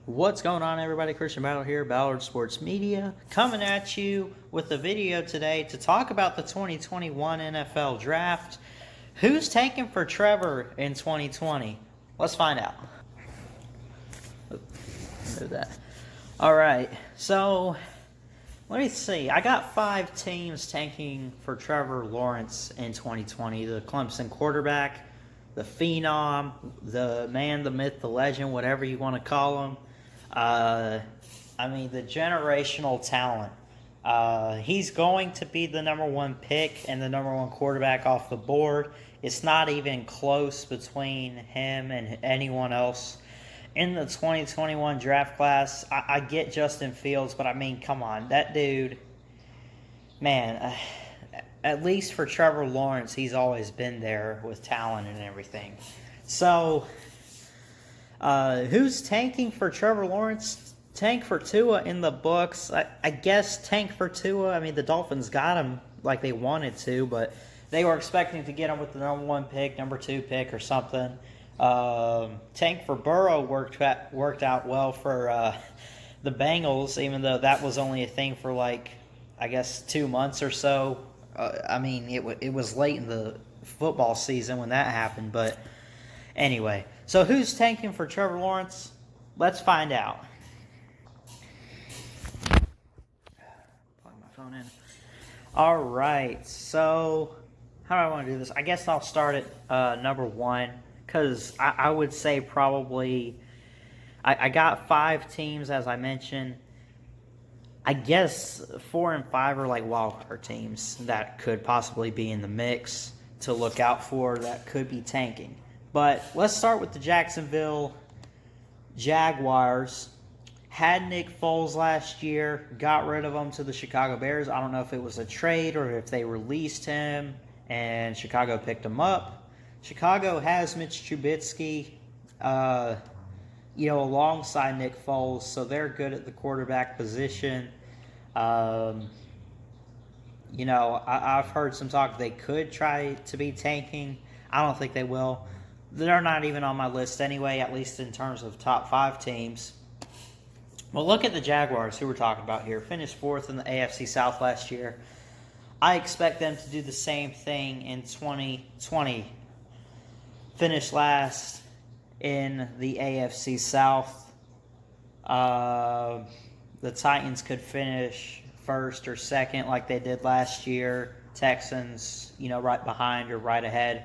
What's going on, everybody? Christian Battle here, Ballard Sports Media, coming at you with a video today to talk about the 2021 NFL Draft. Who's taking for Trevor in 2020? Let's find out. Do that. All right, so let me see. I got 5 teams tanking for Trevor Lawrence in 2020. The Clemson quarterback, the phenom, the man, the myth, the legend, whatever you want to call him. The generational talent. He's going to be the number 1 pick and the number 1 quarterback off the board. It's not even close between him and anyone else in the 2021 draft class. I get Justin Fields, but come on, that dude, man, at least for Trevor Lawrence, he's always been there with talent and everything. So, who's tanking for Trevor Lawrence? Tank for Tua in the books. I guess tank for Tua. The Dolphins got him like they wanted to, but they were expecting to get him with the number 1 pick, number 2 pick, or something. Tank for Burrow worked out well for the Bengals, even though that was only a thing for 2 months or so. It was late in the football season when that happened, but anyway. So who's tanking for Trevor Lawrence? Let's find out. Plug my phone in. All right, so how do I want to do this? I guess I'll start at number 1, because I would say probably I got 5 teams, as I mentioned. I guess 4 and 5 are like wildcard teams that could possibly be in the mix to look out for that could be tanking. But let's start with the Jacksonville Jaguars. Had Nick Foles last year, got rid of him to the Chicago Bears. I don't know if it was a trade or if they released him and Chicago picked him up. Chicago has Mitch Trubisky, alongside Nick Foles, so they're good at the quarterback position. I've heard some talk they could try to be tanking. I don't think they will. They're not even on my list anyway, at least in terms of top 5 teams. Well, look at the Jaguars, who we're talking about here. Finished 4th in the AFC South last year. I expect them to do the same thing in 2020. Finish last in the AFC South. The Titans could finish 1st or 2nd like they did last year. Texans, right behind or right ahead.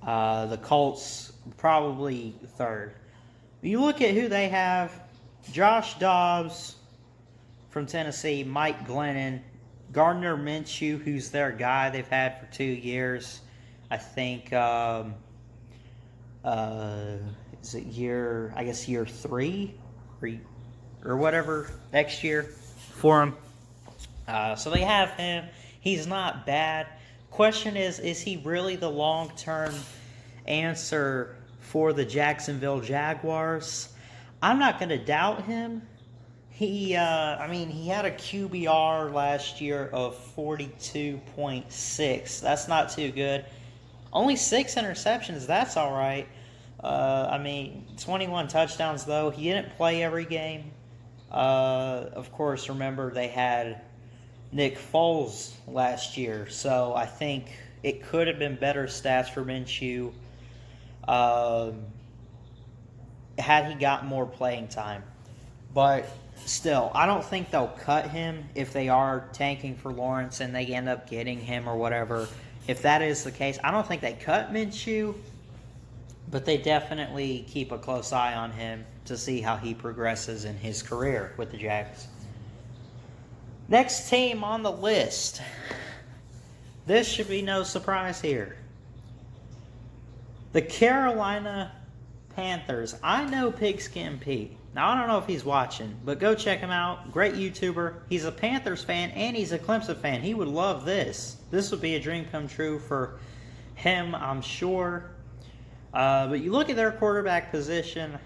The Colts probably 3rd. You look at who they have: Josh Dobbs from Tennessee, Mike Glennon, Gardner Minshew, who's their guy they've had for 2 years. I think, is it year 3 or whatever next year for him. So they have him. He's not bad. Question is he really the long-term answer for the Jacksonville Jaguars? I'm not going to doubt him. He had a QBR last year of 42.6. That's not too good. Only 6 interceptions. That's all right. 21 touchdowns, though. He didn't play every game. Of course, remember, they had Nick Foles last year, so I think it could have been better stats for Minshew had he got more playing time. But still, I don't think they'll cut him if they are tanking for Lawrence and they end up getting him or whatever. If that is the case, I don't think they cut Minshew, but they definitely keep a close eye on him to see how he progresses in his career with the Jags. Next team on the list. This should be no surprise here. The Carolina Panthers. I know Pigskin Pete. Now, I don't know if he's watching, but go check him out. Great YouTuber. He's a Panthers fan and he's a Clemson fan. He would love this. This would be a dream come true for him, I'm sure. But you look at their quarterback position.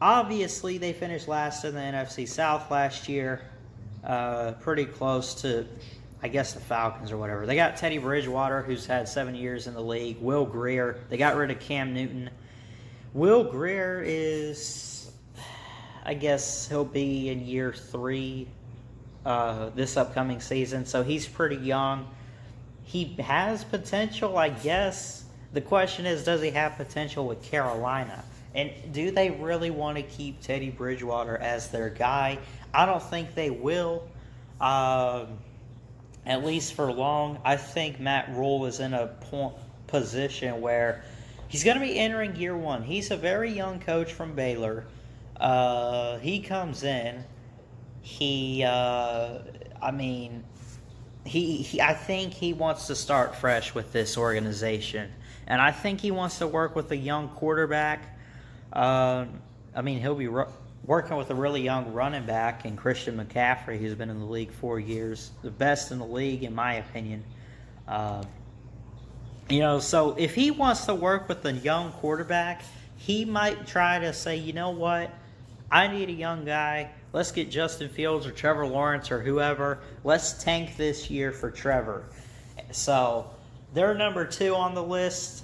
Obviously, they finished last in the NFC South last year. Pretty close to, I guess, the Falcons or whatever. They got Teddy Bridgewater, who's had 7 years in the league. Will Grier. They got rid of Cam Newton. Will Greer is, I guess he'll be in year 3 this upcoming season, so he's pretty young. He has potential, I guess. The question is, does he have potential with Carolina? And do they really want to keep Teddy Bridgewater as their guy? I don't think they will, at least for long. I think Matt Rule is in a position where he's going to be entering year 1. He's a very young coach from Baylor. He comes in. I think he wants to start fresh with this organization. And I think he wants to work with a young quarterback. He'll be working with a really young running back in Christian McCaffrey, who's been in the league 4 years. The best in the league, in my opinion. So if he wants to work with a young quarterback, he might try to say, you know what? I need a young guy. Let's get Justin Fields or Trevor Lawrence or whoever. Let's tank this year for Trevor. So they're number 2 on the list.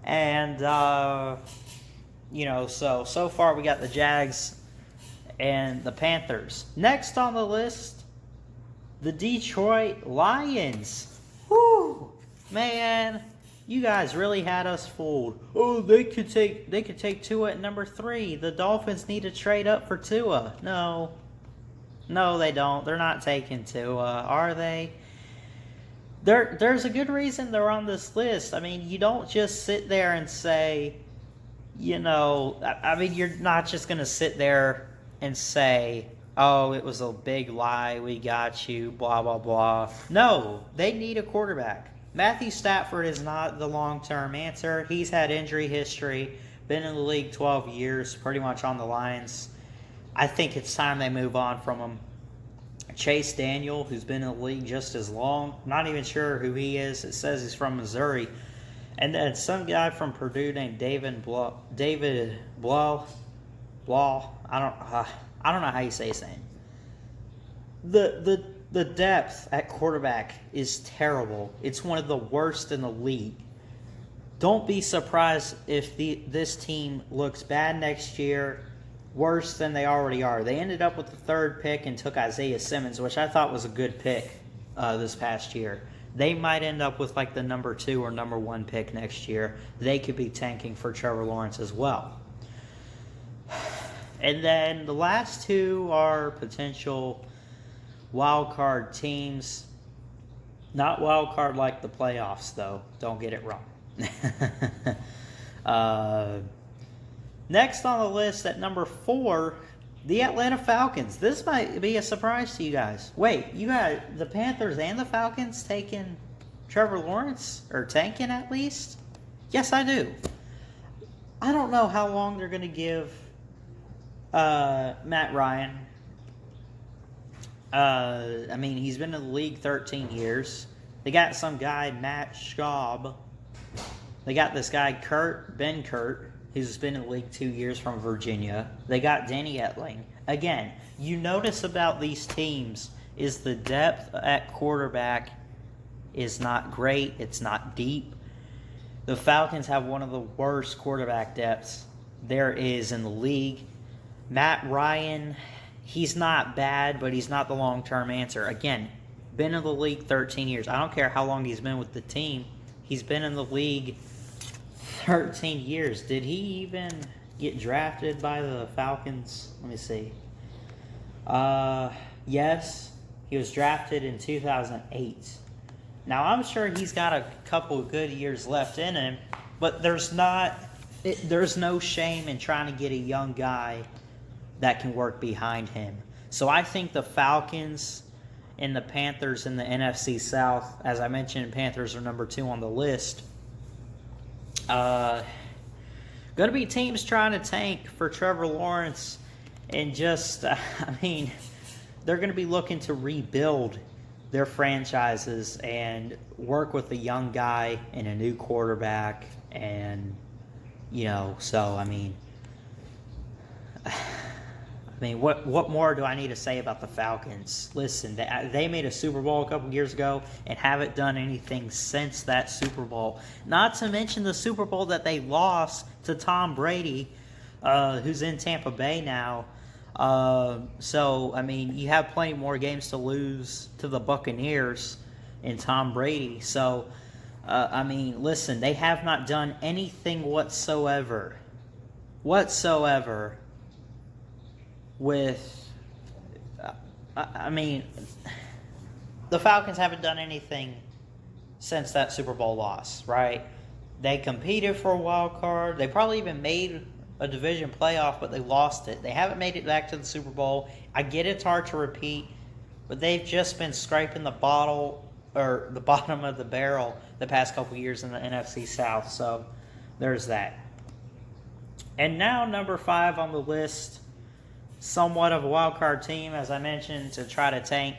And, so far we got the Jags and the Panthers. Next on the list, the Detroit Lions. Woo! Man, you guys really had us fooled. Oh, they could take Tua at number 3. The Dolphins need to trade up for Tua. No, they don't. They're not taking Tua, are they? There's a good reason they're on this list. I mean, you don't just sit there and say, you're not just going to sit there and say, oh, it was a big lie, we got you, blah, blah, blah. No, they need a quarterback. Matthew Stafford is not the long-term answer. He's had injury history, been in the league 12 years, pretty much on the Lions. I think it's time they move on from him. Chase Daniel, who's been in the league just as long, not even sure who he is. It says he's from Missouri. And then some guy from Purdue named David Blau. I don't know how you say his name. The depth at quarterback is terrible. It's one of the worst in the league. Don't be surprised if this team looks bad next year, worse than they already are. They ended up with the 3rd pick and took Isaiah Simmons, which I thought was a good pick this past year. They might end up with like the number 2 or number 1 pick next year. They could be tanking for Trevor Lawrence as well. And then the last 2 are potential wild card teams. Not wild card like the playoffs, though. Don't get it wrong. Next on the list at number 4, the Atlanta Falcons. This might be a surprise to you guys. Wait, you got the Panthers and the Falcons taking Trevor Lawrence? Or tanking at least? Yes, I do. I don't know how long they're going to give Matt Ryan. He's been in the league 13 years. They got some guy, Matt Schaub. They got this guy, Ben Kurt, who's been in the league 2 years from Virginia. They got Danny Etling. Again, you notice about these teams is the depth at quarterback is not great. It's not deep. The Falcons have one of the worst quarterback depths there is in the league. Matt Ryan, he's not bad, but he's not the long-term answer. Again, been in the league 13 years. I don't care how long he's been with the team. He's been in the league 13 years. Did he even get drafted by the Falcons? Let me see. Yes, he was drafted in 2008. Now, I'm sure he's got a couple of good years left in him, but there's no shame in trying to get a young guy that can work behind him. So I think the Falcons and the Panthers in the NFC South, as I mentioned, Panthers are number 2 on the list. Going to be teams trying to tank for Trevor Lawrence and just, they're going to be looking to rebuild their franchises and work with a young guy and a new quarterback. And, I mean, what more do I need to say about the Falcons? Listen, they made a Super Bowl a couple years ago and haven't done anything since that Super Bowl. Not to mention the Super Bowl that they lost to Tom Brady, who's in Tampa Bay now. So, I mean, you have plenty more games to lose to the Buccaneers and Tom Brady. So, I mean, listen, they have not done anything whatsoever with, I mean, the Falcons haven't done anything since that Super Bowl loss, right? They competed for a wild card. They probably even made a division playoff, but they lost it. They haven't made it back to the Super Bowl. I get it's hard to repeat, but they've just been scraping the bottom of the barrel the past couple years in the NFC South. So there's that. And now number 5 on the list, somewhat of a wild card team, as I mentioned, to try to tank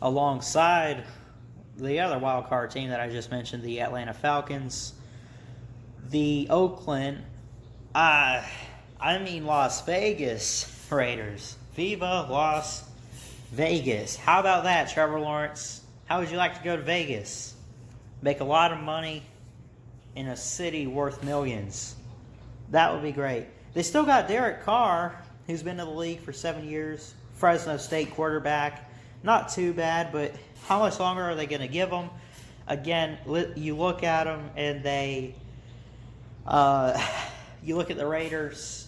alongside the other wild card team that I just mentioned, the Atlanta Falcons. The Oakland, Las Vegas Raiders. Viva Las Vegas. How about that, Trevor Lawrence? How would you like to go to Vegas? Make a lot of money in a city worth millions. That would be great. They still got Derek Carr, who's been in the league for 7 years. Fresno State quarterback. Not too bad, but how much longer are they going to give him? Again, you look at them and you look at the Raiders.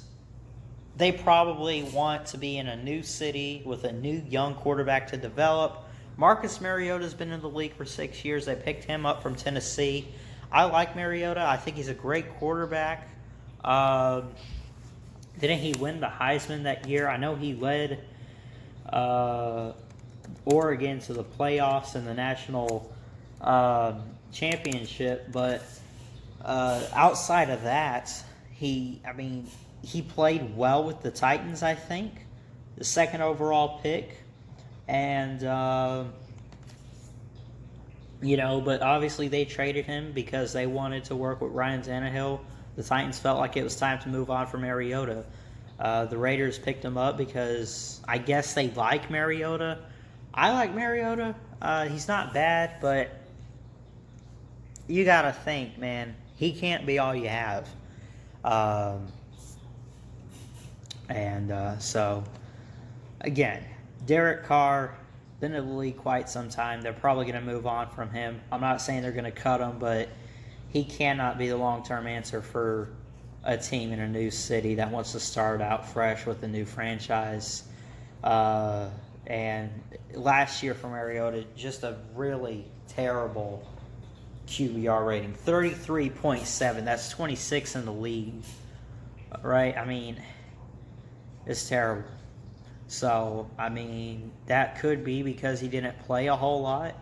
They probably want to be in a new city with a new young quarterback to develop. Marcus Mariota's been in the league for 6 years. They picked him up from Tennessee. I like Mariota. I think he's a great quarterback. Didn't he win the Heisman that year? I know he led Oregon to the playoffs and the national championship, but outside of that, he played well with the Titans, I think, the second overall pick, and but obviously they traded him because they wanted to work with Ryan Tannehill. The Titans felt like it was time to move on from Mariota. The Raiders picked him up because I guess they like Mariota. I like Mariota. He's not bad, but you got to think, man, he can't be all you have. So, again, Derek Carr, been in the league quite some time. They're probably going to move on from him. I'm not saying they're going to cut him, but he cannot be the long-term answer for a team in a new city that wants to start out fresh with a new franchise. And last year for Mariota, just a really terrible QBR rating. 33.7. That's 26 in the league. Right? I mean, it's terrible. So, I mean, that could be because he didn't play a whole lot.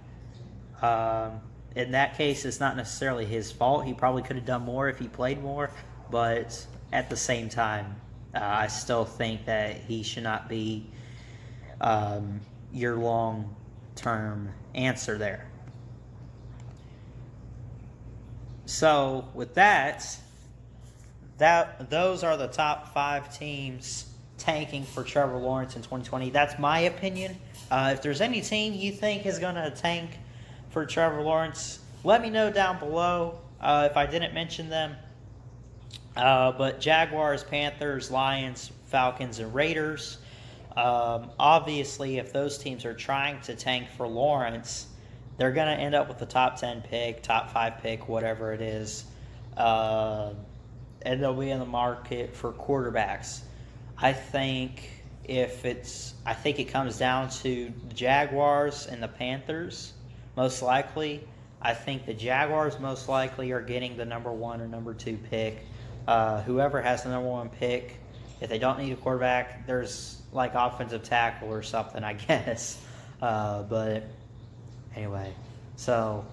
In that case, it's not necessarily his fault. He probably could have done more if he played more. But at the same time, I still think that he should not be your long-term answer there. So, with that, those are the top 5 teams tanking for Trevor Lawrence in 2020. That's my opinion. If there's any team you think is going to tank for Trevor Lawrence, let me know down below if I didn't mention them. But Jaguars, Panthers, Lions, Falcons, and Raiders. Obviously, if those teams are trying to tank for Lawrence, they're going to end up with the top 10 pick, top 5 pick, whatever it is. And they'll be in the market for quarterbacks. I think it comes down to the Jaguars and the Panthers, most likely. I think the Jaguars most likely are getting the number 1 or number 2 pick. Whoever has the number 1 pick, if they don't need a quarterback, there's like offensive tackle or something, I guess. But anyway, so,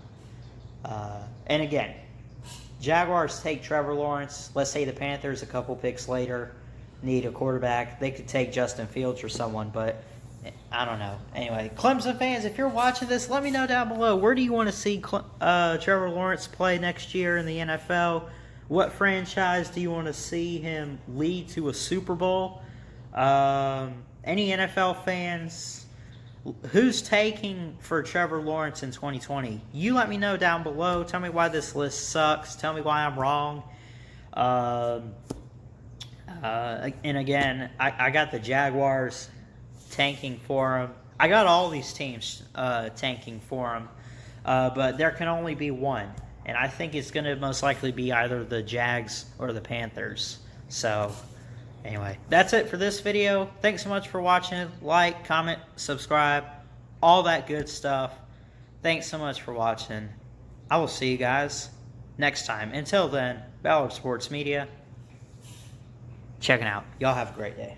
and again, Jaguars take Trevor Lawrence. Let's say the Panthers, a couple picks later, need a quarterback. They could take Justin Fields or someone, but I don't know. Anyway, Clemson fans, if you're watching this, let me know down below. Where do you want to see Trevor Lawrence play next year in the NFL? What franchise do you want to see him lead to a Super Bowl? Any NFL fans, who's taking for Trevor Lawrence in 2020? You let me know down below. Tell me why this list sucks. Tell me why I'm wrong. And again, I got the Jaguars tanking for him. I got all these teams tanking for him. But there can only be one. And I think it's going to most likely be either the Jags or the Panthers. So, anyway, that's it for this video. Thanks so much for watching. Like, comment, subscribe, all that good stuff. Thanks so much for watching. I will see you guys next time. Until then, Ballard Sports Media, checking out. Y'all have a great day.